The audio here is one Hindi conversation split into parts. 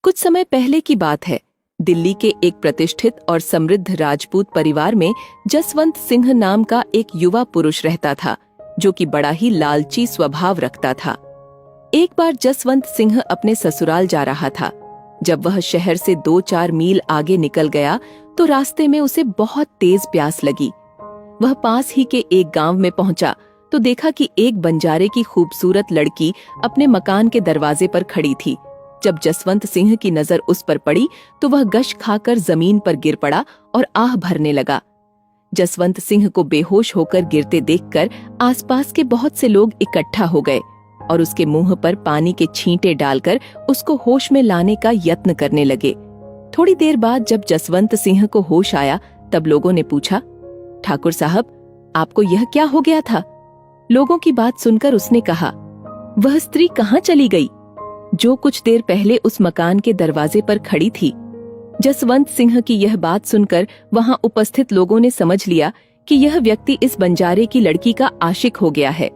कुछ समय पहले की बात है। दिल्ली के एक प्रतिष्ठित और समृद्ध राजपूत परिवार में जसवंत सिंह नाम का एक युवा पुरुष रहता था, जो कि बड़ा ही लालची स्वभाव रखता था। एक बार जसवंत सिंह अपने ससुराल जा रहा था। जब वह शहर से 2-4 मील आगे निकल गया तो रास्ते में उसे बहुत तेज प्यास लगी। वह पास ही के एक गांव में पहुंचा तो देखा कि एक बंजारे की खूबसूरत लड़की अपने मकान के दरवाजे पर खड़ी थी। जब जसवंत सिंह की नजर उस पर पड़ी तो वह गश खाकर जमीन पर गिर पड़ा और आह भरने लगा। जसवंत सिंह को बेहोश होकर गिरते देखकर आसपास के बहुत से लोग इकट्ठा हो गए और उसके मुंह पर पानी के छींटे डालकर उसको होश में लाने का यत्न करने लगे। थोड़ी देर बाद जब जसवंत सिंह को होश आया तब लोगों ने पूछा, ठाकुर साहब, आपको यह क्या हो गया था? लोगों की बात सुनकर उसने कहा, वह स्त्री कहाँ चली गई जो कुछ देर पहले उस मकान के दरवाजे पर खड़ी थी? जसवंत सिंह की यह बात सुनकर वहां उपस्थित लोगों ने समझ लिया कि यह व्यक्ति इस बंजारे की लड़की का आशिक हो गया है।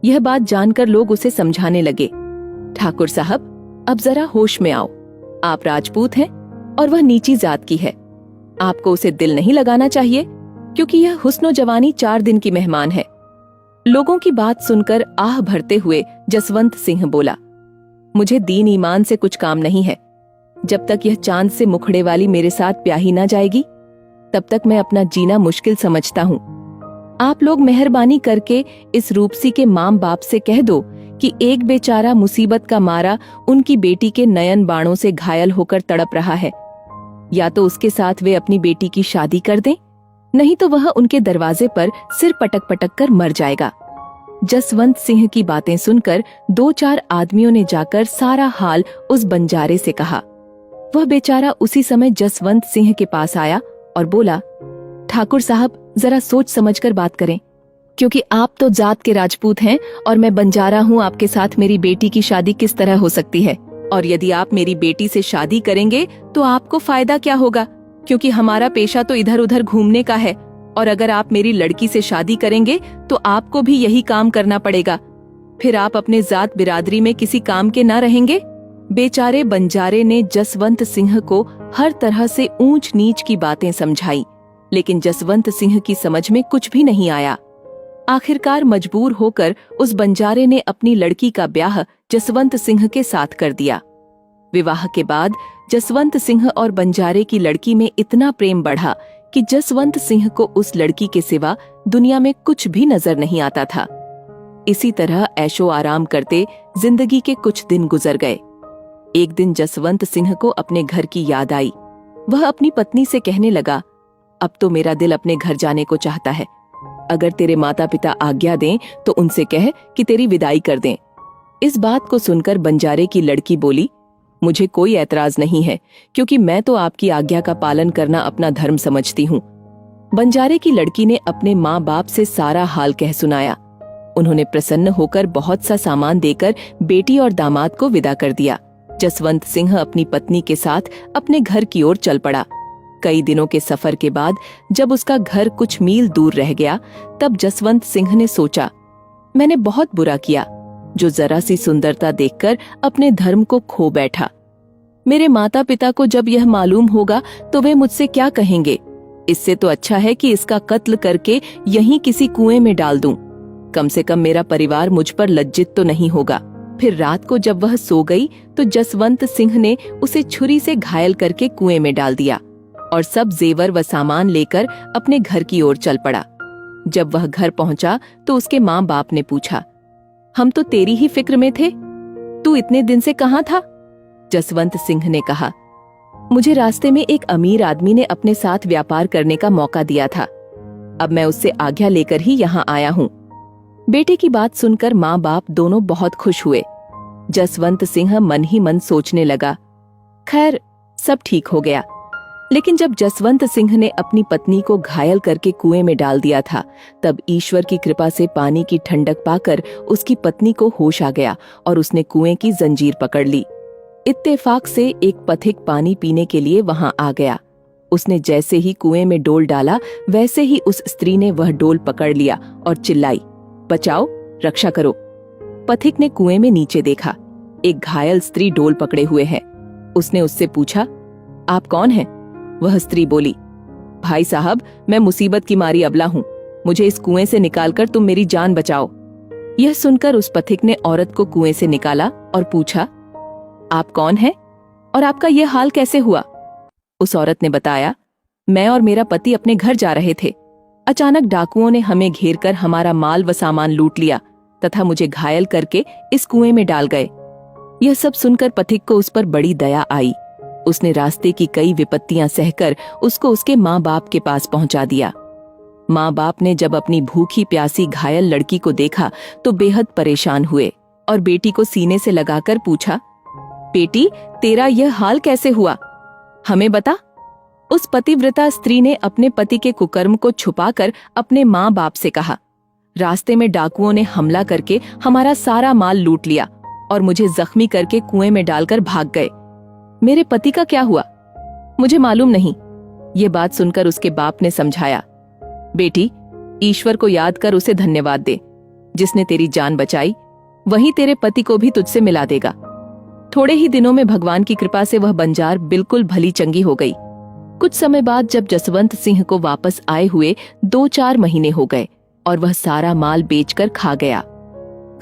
यह बात जानकर लोग उसे समझाने लगे, ठाकुर साहब, अब जरा होश में आओ। आप राजपूत हैं और वह नीची जात की है। आपको उसे दिल नहीं लगाना चाहिए, क्योंकि यह हुस्नो जवानी 4 दिन की मेहमान है। लोगों की बात सुनकर आह भरते हुए जसवंत सिंह बोला, मुझे दीन ईमान से कुछ काम नहीं है। जब तक यह चांद से मुखड़े वाली मेरे साथ ब्याही ना जाएगी तब तक मैं अपना जीना मुश्किल समझता हूँ। आप लोग मेहरबानी करके इस रूपसी के माँ बाप से कह दो कि एक बेचारा मुसीबत का मारा उनकी बेटी के नयन बाणों से घायल होकर तड़प रहा है। या तो उसके साथ वे अपनी बेटी की शादी कर दें, नहीं तो वह उनके दरवाजे पर सिर पटक पटक कर मर जाएगा। जसवंत सिंह की बातें सुनकर 2-4 आदमियों ने जाकर सारा हाल उस बंजारे से कहा। वह बेचारा उसी समय जसवंत सिंह के पास आया और बोला, ठाकुर साहब, जरा सोच समझकर बात करें, क्योंकि आप तो जात के राजपूत हैं और मैं बंजारा हूँ। आपके साथ मेरी बेटी की शादी किस तरह हो सकती है? और यदि आप मेरी बेटी से शादी करेंगे तो आपको फायदा क्या होगा, क्योंकि हमारा पेशा तो इधर उधर घूमने का है। और अगर आप मेरी लड़की से शादी करेंगे तो आपको भी यही काम करना पड़ेगा। फिर आप अपने जात बिरादरी में किसी काम के ना रहेंगे। बेचारे बंजारे ने जसवंत सिंह को हर तरह से ऊंच नीच की बातें समझाई, लेकिन जसवंत सिंह की समझ में कुछ भी नहीं आया। आखिरकार मजबूर होकर उस बंजारे ने अपनी लड़की का ब्याह जसवंत सिंह के साथ कर दिया। विवाह के बाद जसवंत सिंह और बंजारे की लड़की में इतना प्रेम बढ़ा कि जसवंत सिंह को उस लड़की के सिवा दुनिया में कुछ भी नजर नहीं आता था। इसी तरह ऐशो आराम करते जिंदगी के कुछ दिन गुजर गए। एक दिन जसवंत सिंह को अपने घर की याद आई। वह अपनी पत्नी से कहने लगा, अब तो मेरा दिल अपने घर जाने को चाहता है। अगर तेरे माता पिता आज्ञा दें तो उनसे कह कि तेरी विदाई कर दें। इस बात को सुनकर बंजारे की लड़की बोली, मुझे कोई ऐतराज नहीं है, क्योंकि मैं तो आपकी आज्ञा का पालन करना अपना धर्म समझती हूँ। बंजारे की लड़की ने अपने माँ बाप से सारा हाल कह सुनाया। उन्होंने प्रसन्न होकर बहुत सा सामान देकर बेटी और दामाद को विदा कर दिया। जसवंत सिंह अपनी पत्नी के साथ अपने घर की ओर चल पड़ा। कई दिनों के सफर के बाद जब उसका घर कुछ मील दूर रह गया तब जसवंत सिंह ने सोचा, मैंने बहुत बुरा किया जो जरा सी सुंदरता देखकर अपने धर्म को खो बैठा। मेरे माता पिता को जब यह मालूम होगा तो वे मुझसे क्या कहेंगे। इससे तो अच्छा है कि इसका कत्ल करके यहीं किसी कुएं में डाल दूं। कम से कम मेरा परिवार मुझ पर लज्जित तो नहीं होगा। फिर रात को जब वह सो गई तो जसवंत सिंह ने उसे छुरी से घायल करके कुएं में डाल दिया और सब जेवर व सामान लेकर अपने घर की ओर चल पड़ा। जब वह घर पहुंचा तो उसके माँ बाप ने पूछा, हम तो तेरी ही फिक्र में थे, तू इतने दिन से कहाँ था? जसवंत सिंह ने कहा, मुझे रास्ते में एक अमीर आदमी ने अपने साथ व्यापार करने का मौका दिया था। अब मैं उससे आज्ञा लेकर ही यहाँ आया हूँ। बेटे की बात सुनकर माँ बाप दोनों बहुत खुश हुए। जसवंत सिंह मन ही मन सोचने लगा, खैर सब ठीक हो गया। लेकिन जब जसवंत सिंह ने अपनी पत्नी को घायल करके कुएं में डाल दिया था तब ईश्वर की कृपा से पानी की ठंडक पाकर उसकी पत्नी को होश आ गया और उसने कुएं की जंजीर पकड़ ली। इत्तेफाक से एक पथिक पानी पीने के लिए वहां आ गया। उसने जैसे ही कुएं में डोल डाला वैसे ही उस स्त्री ने वह डोल पकड़ लिया और चिल्लाई, बचाओ, रक्षा करो। पथिक ने कुएं में नीचे देखा, एक घायल स्त्री डोल पकड़े हुए है। उसने उससे पूछा, आप कौन हैं? वह स्त्री बोली, भाई साहब, मैं मुसीबत की मारी अबला हूँ, मुझे इस कुएं से निकालकर तुम मेरी जान बचाओ। यह सुनकर उस पथिक ने औरत को कुएं से निकाला और पूछा, आप कौन हैं और आपका यह हाल कैसे हुआ? उस औरत ने बताया, मैं और मेरा पति अपने घर जा रहे थे। अचानक डाकुओं ने हमें घेरकर हमारा माल व सामान लूट लिया तथा मुझे घायल करके इस कुएं में डाल गए। यह सब सुनकर पथिक को उस पर बड़ी दया आई। उसने रास्ते की कई विपत्तियां सहकर उसको उसके माँ बाप के पास पहुंचा दिया। माँ बाप ने जब अपनी भूखी प्यासी घायल लड़की को देखा तो बेहद परेशान हुए और बेटी को सीने से लगाकर पूछा, बेटी, तेरा यह हाल कैसे हुआ? हमें बता। उस पतिव्रता स्त्री ने अपने पति के कुकर्म को छुपाकर अपने माँ बाप से कहा, रास्ते में डाकुओं ने हमला करके हमारा सारा माल लूट लिया और मुझे जख्मी करके कुएं में डालकर भाग गए। मेरे पति का क्या हुआ? मुझे मालूम नहीं। ये बात सुनकर उसके बाप ने समझाया, बेटी, ईश्वर को याद कर उसे धन्यवाद दे। जिसने तेरी जान बचाई वही तेरे पति को भी तुझसे मिला देगा। थोड़े ही दिनों में भगवान की कृपा से वह बंजार बिल्कुल भली चंगी हो गई। कुछ समय बाद जब जसवंत सिंह को वापस आए हुए 2-4 महीने हो गए और वह सारा माल बेचकर खा गया।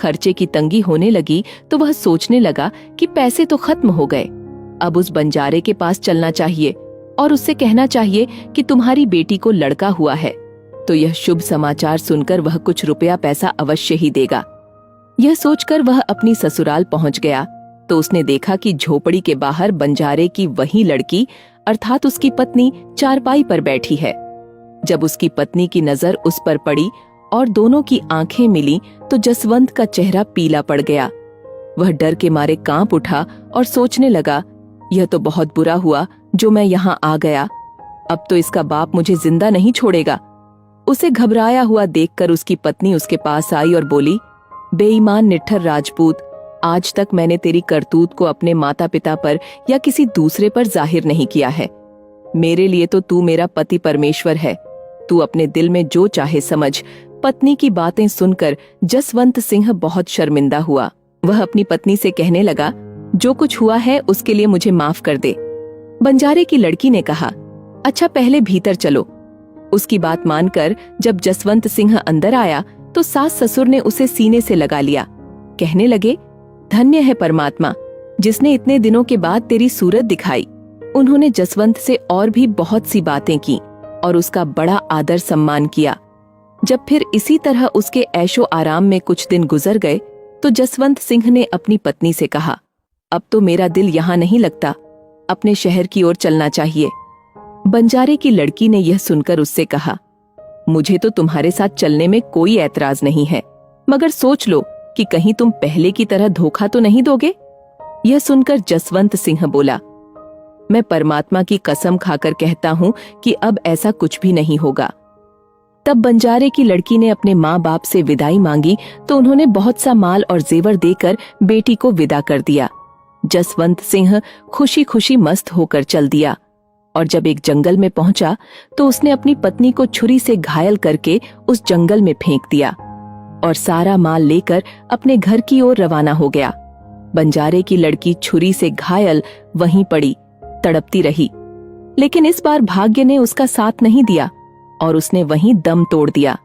खर्चे की तंगी होने लगी तो वह सोचने लगा कि पैसे तो खत्म हो गए, अब उस बंजारे के पास चलना चाहिए और उससे कहना चाहिए कि तुम्हारी बेटी को लड़का हुआ है, तो यह शुभ समाचार सुनकर वह कुछ रुपया पैसा अवश्य ही देगा। यह सोचकर वह अपनी ससुराल पहुंच गया तो उसने देखा कि झोपड़ी के बाहर बंजारे की वही लड़की अर्थात उसकी पत्नी चारपाई पर बैठी है। जब उसकी पत्नी की नजर उस पर पड़ी और दोनों की आंखें मिली तो जसवंत का चेहरा पीला पड़ गया। वह डर के मारे कांप उठा और सोचने लगा, यह तो बहुत बुरा हुआ जो मैं यहाँ आ गया, अब तो इसका बाप मुझे जिंदा नहीं छोड़ेगा। उसे घबराया हुआ देखकर उसकी पत्नी उसके पास आई और बोली, बेईमान निट्ठर राजपूत, आज तक मैंने तेरी करतूत को अपने माता पिता पर या किसी दूसरे पर जाहिर नहीं किया है। मेरे लिए तो तू मेरा पति परमेश्वर है। तू अपने दिल में जो चाहे समझ। पत्नी की बातें सुनकर जसवंत सिंह बहुत शर्मिंदा हुआ। वह अपनी पत्नी से कहने लगा, जो कुछ हुआ है उसके लिए मुझे माफ कर दे। बंजारे की लड़की ने कहा, अच्छा पहले भीतर चलो। उसकी बात मानकर जब जसवंत सिंह अंदर आया तो सास ससुर ने उसे सीने से लगा लिया। कहने लगे, धन्य है परमात्मा जिसने इतने दिनों के बाद तेरी सूरत दिखाई। उन्होंने जसवंत से और भी बहुत सी बातें की और उसका बड़ा आदर सम्मान किया। जब फिर इसी तरह उसके ऐशो आराम में कुछ दिन गुजर गए तो जसवंत सिंह ने अपनी पत्नी से कहा, अब तो मेरा दिल यहाँ नहीं लगता, अपने शहर की ओर चलना चाहिए। बंजारे की लड़की ने यह सुनकर उससे कहा, मुझे तो तुम्हारे साथ चलने में कोई ऐतराज नहीं है, मगर सोच लो कि कहीं तुम पहले की तरह धोखा तो नहीं दोगे। यह सुनकर जसवंत सिंह बोला, मैं परमात्मा की कसम खाकर कहता हूँ कि अब ऐसा कुछ भी नहीं होगा। तब बंजारे की लड़की ने अपने माँ बाप से विदाई मांगी तो उन्होंने बहुत सा माल और जेवर देकर बेटी को विदा कर दिया। जसवंत सिंह खुशी खुशी मस्त होकर चल दिया और जब एक जंगल में पहुंचा तो उसने अपनी पत्नी को छुरी से घायल करके उस जंगल में फेंक दिया और सारा माल लेकर अपने घर की ओर रवाना हो गया। बंजारे की लड़की छुरी से घायल वहीं पड़ी, तड़पती रही, लेकिन इस बार भाग्य ने उसका साथ नहीं दिया और उसने वहीं दम तोड़ दिया।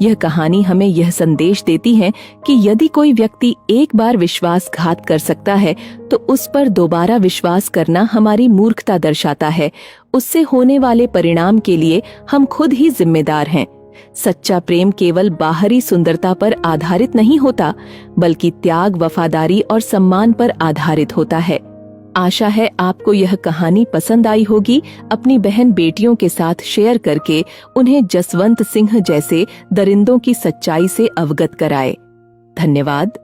यह कहानी हमें यह संदेश देती है कि यदि कोई व्यक्ति एक बार विश्वासघात कर सकता है तो उस पर दोबारा विश्वास करना हमारी मूर्खता दर्शाता है। उससे होने वाले परिणाम के लिए हम खुद ही जिम्मेदार हैं। सच्चा प्रेम केवल बाहरी सुंदरता पर आधारित नहीं होता, बल्कि त्याग, वफादारी और सम्मान पर आधारित होता है। आशा है आपको यह कहानी पसंद आई होगी। अपनी बहन बेटियों के साथ शेयर करके उन्हें जसवंत सिंह जैसे दरिंदों की सच्चाई से अवगत कराएं। धन्यवाद।